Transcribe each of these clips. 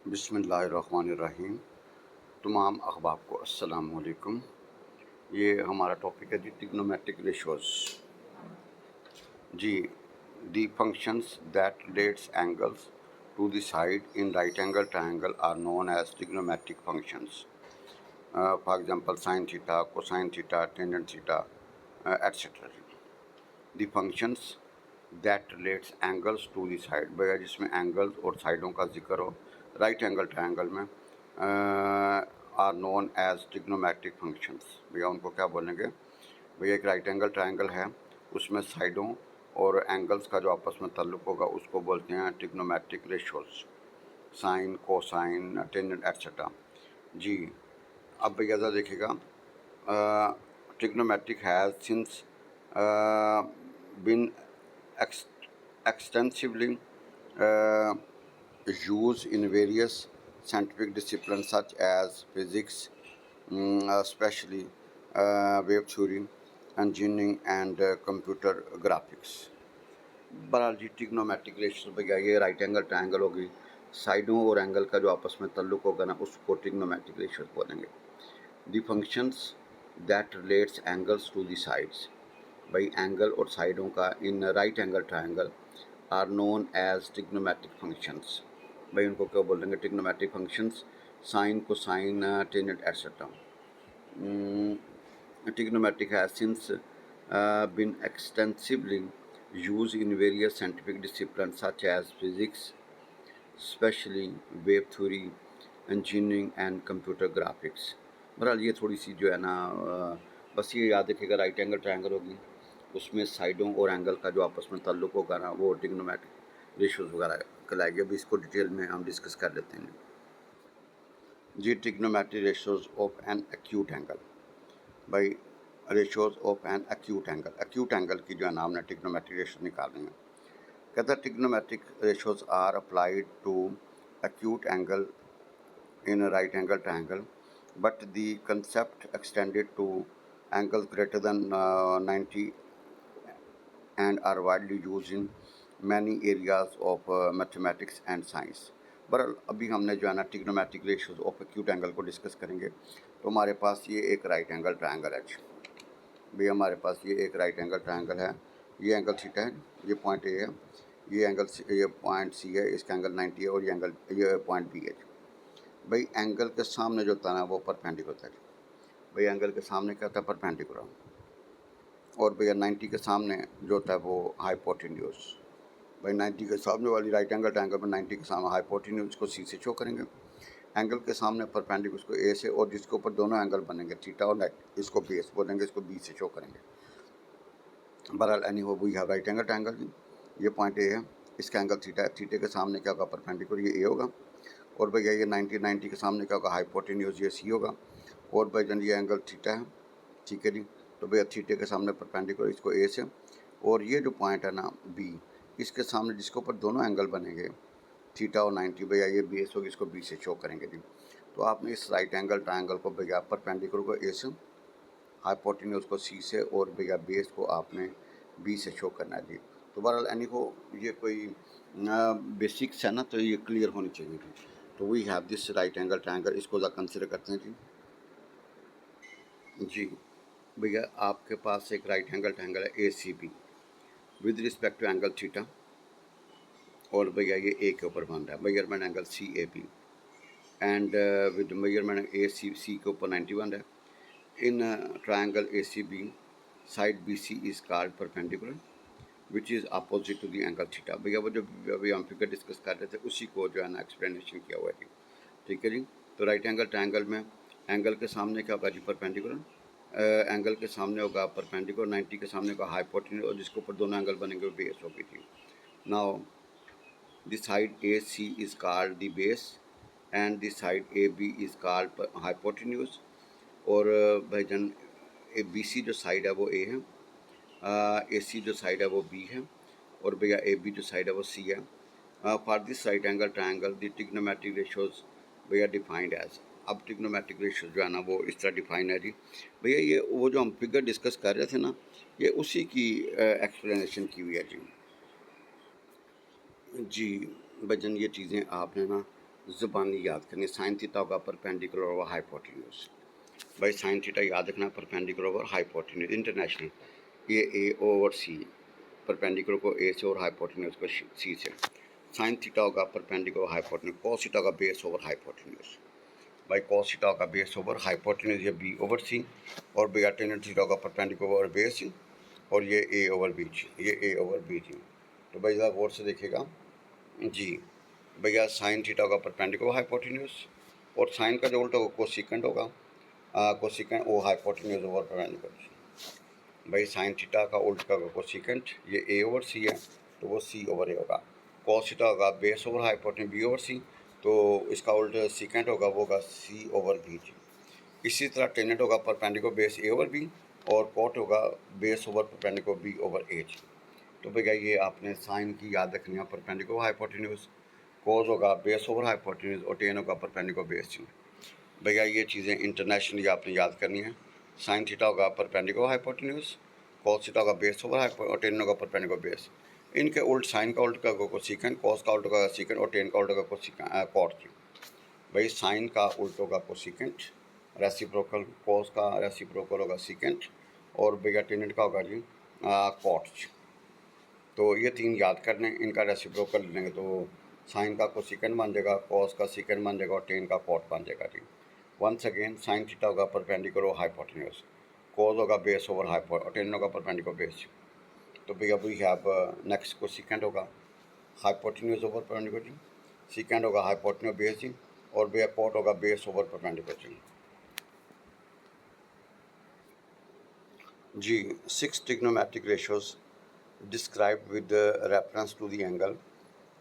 बिस्मिल्लाहिर्रहमानिर्रहीम। तमाम अहबाब को अस्सलाम वालेकुम। ये हमारा टॉपिक है जी ट्रिग्नोमेट्रिक रेशोज़। जी, the functions that relates angles to the side in right angle triangle are known as trigonometric functions. For example sine theta, cosine theta, tangent theta, etcetera. The functions that relates angles to the side, भैया जिसमें angles और साइडों का जिक्र हो right angle triangle में, are known as trigonometric functions. भैया उनको क्या बोलेंगे? भैया एक राइट एंगल ट्रायंगल है, उसमें साइडों और एंगल्स का जो आपस में ताल्लुक़ होगा उसको बोलते हैं trigonometric ratios. Sine, cosine, tangent etcetera. जी, अब भैया ज़रा देखिएगा, trigonometric has since been extensively used in various scientific disciplines such as physics, especially wave theory, engineering and computer graphics। बहरहाल जी ट्रिग्नोमेट्रिक रेशियो पे क्या, ये राइट एंगल ट्रायंगल होगी, साइडों और एंगल का जो आपस में ताल्लुक़ होगा ना उसको ट्रिग्नोमेट्रिक रेशियो बोलेंगे। The functions that relates angles to the sides, भाई एंगल और साइडों का in right angle triangle are known as trigonometric functions. भाई उनको क्या बोलेंगे? Trigonometric functions. Sine, cosine, tangent etcetera. Trigonometric has since been extensively used in various scientific disciplines such as physics, especially wave theory, engineering and computer graphics। बहरहाल ये थोड़ी सी जो है ना, बस ये याद रखिएगा, राइट एंगल ट्रायंगल होगी, उसमें साइडों और एंगल का जो आपस में ताल्लुक़ होगा ना वो ट्रिग्नोमेट्रिक रेशियोज़ वगैरह कहलाएगी। अभी इसको डिटेल में हम डिस्कस कर लेते हैं। जी, trigonometric ratios of an acute angle. भाई ratios of an acute angle, acute angle की जो है ना हमने ट्रिग्नोमेट्रिक रेशियो निकालनी है। कहता है trigonometric ratios are applied to acute angle in a right angle triangle, but the concept extended to angles greater than 90 and are widely used in many areas of mathematics and science। बहरहाल अभी हमने जो है ना trigonometric ratios of acute angle को discuss करेंगे। तो हमारे पास ये एक राइट एंगल ट्रायंगल है भाई, हमारे पास ये एक राइट एंगल ट्रायंगल है, ये एंगल थीटा है, ये पॉइंट ए है, ये एंगल ये पॉइंट सी है, इसका एंगल 90 है और ये पॉइंट बी है। भाई एंगल के सामने जो होता है ना वो परपेंडिकुलर होता है। भाई एंगल के सामने क्या होता है? परपेंडिकुलर। और भैया 90 के सामने जो होता है वो हाइपोटेन्यूज। भाई 90 के सामने वाली राइट एंगल ट्रायंगल में 90 के सामने हाइपोटेन्यूज को सी से शो करेंगे, एंगल के सामने परपेंडिकुलर उसको ए से, और जिसके ऊपर दोनों एंगल बनेंगे थीटा और नाइट, इसको बेस बोलेंगे, इसको बी से शो करेंगे। बहरहाल anyhow, we have right angle triangle. ये पॉइंट ए है, इसका एंगल थीटा है, थीटे के सामने क्या होगा? परपेंडिकुलर, ये ए होगा। और भैया ये 90 के सामने क्या होगा? हाइपोटेन्यूज, ये सी होगा। और भाई जन ये एंगल थीटा है, ठीक है जी। तो भैया थीटे के सामने परपेंडिकुलर, इसको ए से, और ये जो पॉइंट है ना बी, इसके सामने जिसके ऊपर दोनों एंगल बनेंगे थीटा और 90, भैया ये बेस होगी, इसको बी से शो करेंगे जी। तो आपने इस राइट एंगल ट्रायंगल को भैया परपेंडिकुलर को ए से, हाइपोटेन्यूज को सी से, और भैया बेस को आपने बी से शो करना है जी। तो बहरहाल यानी को ये कोई बेसिक्स है ना, तो ये क्लियर होनी चाहिए थी। तो we have this right angle triangle, इसको ज़रा कंसिडर करते हैं जी। जी भैया आपके पास एक राइट एंगल ट्रायंगल है A C B with respect to angle theta, और भैया ये ए के ऊपर बन रहा है measurement angle C A B, and with measurement A C C के ऊपर 90 बन रहा है। In triangle A C B side B C is called perpendicular which is opposite to the angle theta. भैया वो जो अभी हम फिगर डिस्कस कर रहे थे उसी को जो है ना एक्सप्लेनेशन किया हुआ है जी, ठीक है जी। तो राइट एंगल ट्रायंगल में एंगल के सामने क्या होगा जी? परपेंडिकुलर। एंगल के सामने होगा परपेंडिकुलर, 90 के सामने होगा हाइपोटेन्यूज, और जिसके ऊपर दोनों एंगल बनेंगे वो बेस होगी थी। Now the side A C is called the base and the side A B is called hypotenuse. और भाई जन ए बी सी जो साइड है वो ए है, ए सी जो साइड है वो बी है, और भैया ए बी जो साइड है वो सी है। For this right angle triangle the trigonometric ratios भैया डिफाइंड एज। अब ट्रिग्नोमेट्रिक रेशियो जो है ना वो इस तरह डिफाइन है जी। भैया ये वो जो हम फिगर डिस्कस कर रहे थे ना, ये उसी की एक्सप्लेनेशन की हुई है जी। जी भजन ये चीज़ें आपने ना ज़बानी याद करनी, साइन थीटा होगा परपेंडिकुलर ओवर हाइपोटेन्यूज। भाई साइन थीटा याद रखना, परपेंडिकुलर ओवर हाइपोटेन्यूज इंटरनेशनल, ये ए ओवर सी, परपेंडिकुलर को ए से और हाइपोटेन्यूज को सी से। साइन थीटा होगा परपेंडिकुलर हाइपोटेन्यूज, कॉस थीटा का बेस ओवर हाइपोटेन्यूज। भाई कॉस थीटा का बेस ओवर हाइपोटेन्यूज ये बी ओवर सी, और भैया टेन थीटा का परपेंडिकुलर ओवर बेस, और ये ए ओवर बी जी, ये ए ओवर बी जी। तो भाई ज़रा गौर से देखिएगा जी। भैया साइन थीटा का परपेंडिकुलर हाइपोटेन्यूज, और साइन का जो उल्टा होगा कोसिकेंट होगा, कोसिकेंट वो हाइपोटेन्यूज ओवर परपेंडिकुलर। भाई साइन थीटा का उल्टा का कोसिकेंट, ये ए ओवर सी है तो वो सी ओवर ए होगा। कॉस थीटा होगा base over hypotenuse B over C, तो इसका उल्टा सीकेंट होगा वो होगा सी ओवर बी जी। इसी तरह टेनेट होगा perpendicular base A over B, और कॉट होगा base over perpendicular B over A जी। तो भैया ये आपने साइन की याद रखनी है, परपेंडिकुलर हाइपोटेन्यूज, कोस होगा बेस ओवर हाइपोटेन्यूज, और टेन होगा परपेंडिकुलर बेस जी। भैया ये चीज़ें इंटरनेशनली आपने याद करनी है। साइन थीटा होगा परपेंडिकुलर हाइपोटेन्यूज, कॉस थीटा होगा बेस ओवर हाइपो, और टेन होगा परपेंडिकुलर बेस। इनके उल्ट साइन का उल्ट का कोसिकेंट, कॉस का उल्ट का सीकेंट, और टेन का उल्ट का कॉट जी। भाई साइन का उल्ट होगा कोसिकेंट, रेसिप्रोकल, कॉस का रेसिप्रोकल होगा सीकेंट, और भैया टेनेट का होगा जी कॉट। तो ये तीन याद करने, इनका रेसिप्रोकल लेंगे तो साइन का कोसिकेंट बन जाएगा, कॉस का सीकेंट बन जाएगा, और टेन का कॉट बन जाएगा जी। वंस अगेन साइन थीटा होगा परपेंडिकुलर हाइपोटेन्यूज, कॉस होगा बेस ओवर हाइपो, और टेन होगा परपेंडिकुलर बेस। तो भैया वी हैव नेक्स्ट कोसिकेंट होगा हाइपोटेन्यूज ओवर परपेंडिकुलर जी, सीकेंट होगा हाइपोटेन्यूज बेस जी, और भैया कॉट होगा base over perpendicular ji. Ji 6 trigonometric ratios described with the reference to the angle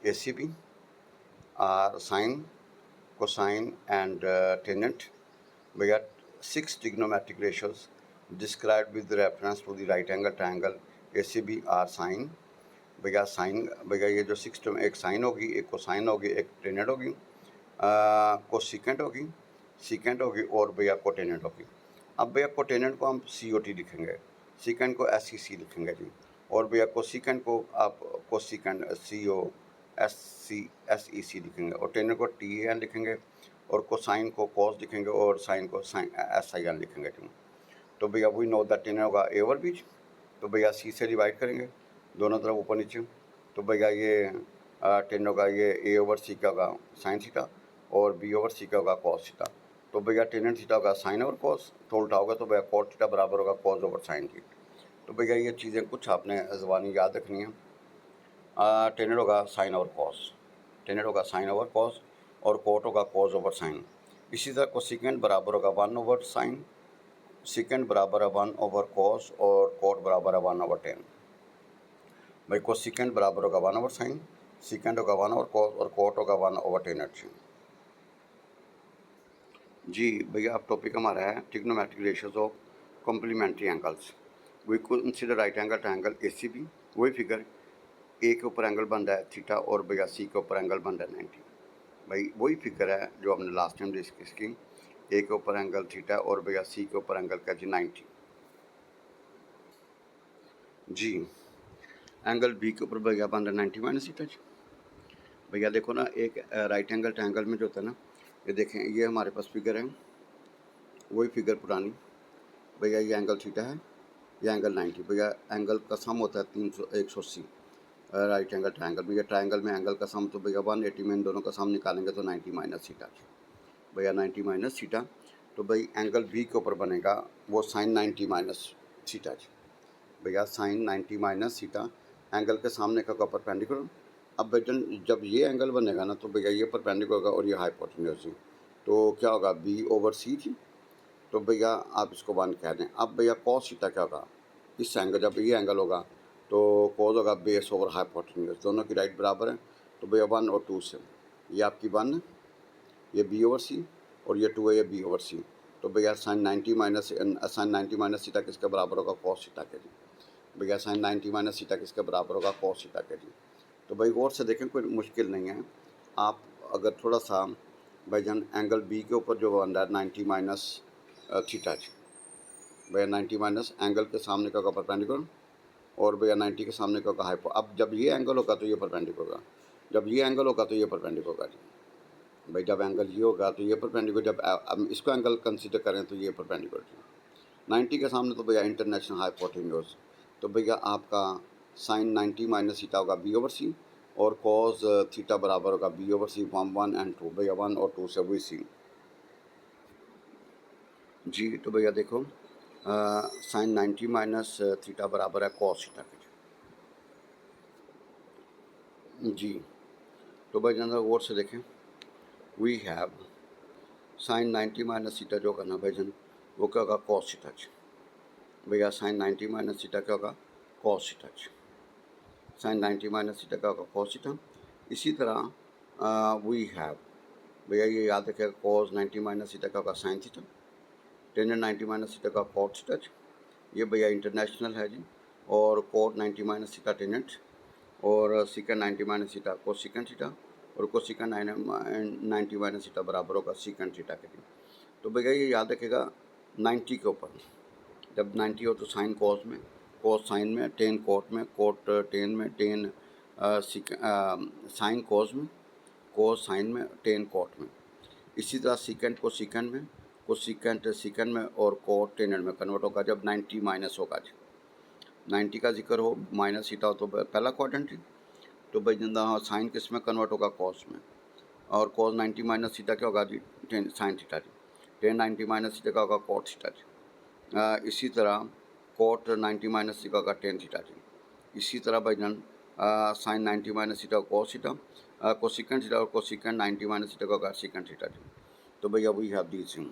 ACB are sine, cosine and tangent. We got 6 trigonometric ratios described with reference to the right angle triangle ACB are sine. भैया sign, भैया ये जो six term, एक sign होगी, एक cosine होगी, एक Tenet होगी, कोसिकेंट होगी, सीकेंट होगी, और भैया कोटेनेट होगी। अब भैया कोटेनेट को हम सी ओ टी लिखेंगे, सीकेंट को एस सी सी लिखेंगे जी, और भैया कोसिकेंट को आप कोसिकेंट सी ओ एस ई सी लिखेंगे, और टेनेट को टी ए एन लिखेंगे, और कोसाइन को कॉस लिखेंगे, और साइन को साइन एस आई एन लिखेंगे जी। तो भैया वी नो दैट टेनेट होगा ए ओवर बी, तो भैया सी से डिवाइड करेंगे दोनों तरफ ऊपर नीचे। तो भैया ये टेन होगा, ये ए ओवर सी का होगा साइन थीटा, और बी ओवर सी का होगा कॉस थीटा। तो भैया टेन थीटा होगा साइन ओवर कॉस, तो उल्टा होगा तो भैया कॉट थीटा बराबर होगा कॉस ओवर साइन थीटा। तो भैया ये चीज़ें कुछ आपने ज़बानी याद रखनी है। टेन होगा साइन ओवर कॉस, टेन होगा साइन ओवर कॉस, और कॉट होगा कॉस ओवर साइन। इसी तरह कोसिकेंट बराबर होगा 1 ओवर साइन, सीकेंट बराबर है 1 ओवर कॉस, और कॉट बराबर है 1 ओवर टेन। भाई कोसिकेंट बराबर होगा 1 ओवर साइन, सीकेंट होगा 1 ओवर कॉस, और कॉट होगा 1 ओवर टेन जी। भैया अब टॉपिक हमारा है trigonometric ratios of complementary angles. We consider right angle triangle A C B. वही फिगर ए के ऊपर एंगल बन रहा है थीटा, और भैया सी के ऊपर एंगल बन रहा है 90। भाई वही फिगर है जो हमने लास्ट टाइम डिस्कस की, ए के ऊपर एंगल थीटा, और भैया सी के ऊपर एंगल क्या जी 90 जी। एंगल बी के ऊपर भैया बन रहा है 90 माइनस थीटा जी। भैया देखो ना, एक राइट एंगल ट्रायंगल में जो होता है ना, ये देखें, ये हमारे पास फिगर है, वही फिगर पुरानी। भैया ये एंगल थीटा है, ये एंगल 90। भैया एंगल का सम होता है 300 180 राइट एंगल ट्रायंगल में। ये ट्रायंगल में एंगल का सम, तो भैया 180 में इन दोनों का सम निकालेंगे तो 90 माइनस थीटा। भैया 90 माइनस थीटा, तो भाई एंगल बी के ऊपर बनेगा वो साइन 90 माइनस थीटा जी। भैया साइन 90 माइनस थीटा, एंगल के सामने का परपेंडिकुलर। अब जब ये एंगल बनेगा ना, तो भैया ये परपेंडिकुलर होगा और ये हाइपोटेन्यूज जी, तो क्या होगा बी ओवर सी जी। तो भैया आप इसको 1 कह दें। अब भैया कॉस थीटा क्या होगा, इस एंगल, जब ये एंगल होगा तो कॉस होगा बेस ओवर हाइपोटेन्यूज, दोनों की राइट बराबर है, तो भैया 1 और 2 से ये आपकी 1 है, ये बी ओवर सी, और ये 2 है, ये बी ओवर सी। तो भैया साइन 90 माइनस थीटा किसके बराबर होगा, कॉस थीटा के जी। भैया साइन 90 माइनस थीटा किसके बराबर होगा, कॉस थीटा के जी। तो भाई गौर से देखें, कोई मुश्किल नहीं है। आप अगर थोड़ा सा भाईजान एंगल बी के ऊपर जो बन रहा है 90 माइनस थीटा जी, भैया 90 माइनस एंगल के सामने का होगा परपेंडिकुलर, और भैया 90 के सामने का होगा हाइपो। अब जब ये एंगल होगा तो ये परपेंडिकुलर होगा, जब ये एंगल होगा तो ये परपेंडिकुलर होगा जी। भाई जब एंगल ये होगा तो ये परपेंडिकुलर, जब हम इसको एंगल कंसिडर करें तो ये परपेंडिकुलर है 90 के सामने। तो भैया इंटरनेशनल हाइपोटेन्यूज, तो भैया आपका साइन 90 माइनस थीटा होगा बी ओवर सी, और कॉज थीटा बराबर होगा बी ओवर सी 1 एंड 2। भैया 1 और 2 से वही सी जी। तो भैया देखो साइन 90 माइनस थीटा बराबर है कॉस थीटा के जी। तो भाई जन गौर से देखें, we have sine 90 minus theta जो करना भाई जन वो क्या होगा कॉस थीटा। भैया साइन 90 माइनस थीटा क्या होगा cos theta. Sine 90 minus theta क्या होगा कॉस थीटा। इसी तरह वी हैव, भैया ये याद रखेगा कॉस 90 माइनस थीटा क्या होगा sine theta, ten 90 minus theta का कॉट थीटा। ये भैया इंटरनेशनल है जी। और कोट 90 माइनस थीटा टेनेंट, और सिकन 90 माइनस थीटा को सिकन थीटा, और को सिकन 90 माइनस थीटा बराबर होगा सिकन थीटा के लिए। तो भैया ये याद रखेगा 90 के ऊपर, जब 90 हो तो साइन कॉस में, कॉस साइन में, टेन कोट में, कोट टेन में, टेन साइन कॉस में, कॉस साइन में, टेन कोट में। इसी तरह सिकेंड को सिकेंड में, को सिकेंड सिकेंड में, और कोट टेनेंट में कन्वर्ट होगा जब 90 माइनस होगा जी। 90 का जिक्र हो माइनस थीटा हो तो पहला क्वाड्रेंट। तो भाई जिंदा साइन किस में कन्वर्ट होगा कॉस में, और कॉस 90 माइनस थीटा क्या होगा जी टेन साइन थीटा जी। टेन 90 माइनस थीटा का होगा कॉट थीटा जी। इसी तरह कोट 90 माइनस थीटा का टेन थीटा जी। इसी तरह भाई जन sine 90 minus theta cos theta, cosecant theta और कोसिकेंड 90 माइनस थीटा का होगा सिकेंड थीटा जी। तो भैया वी हैव दीज थिंग।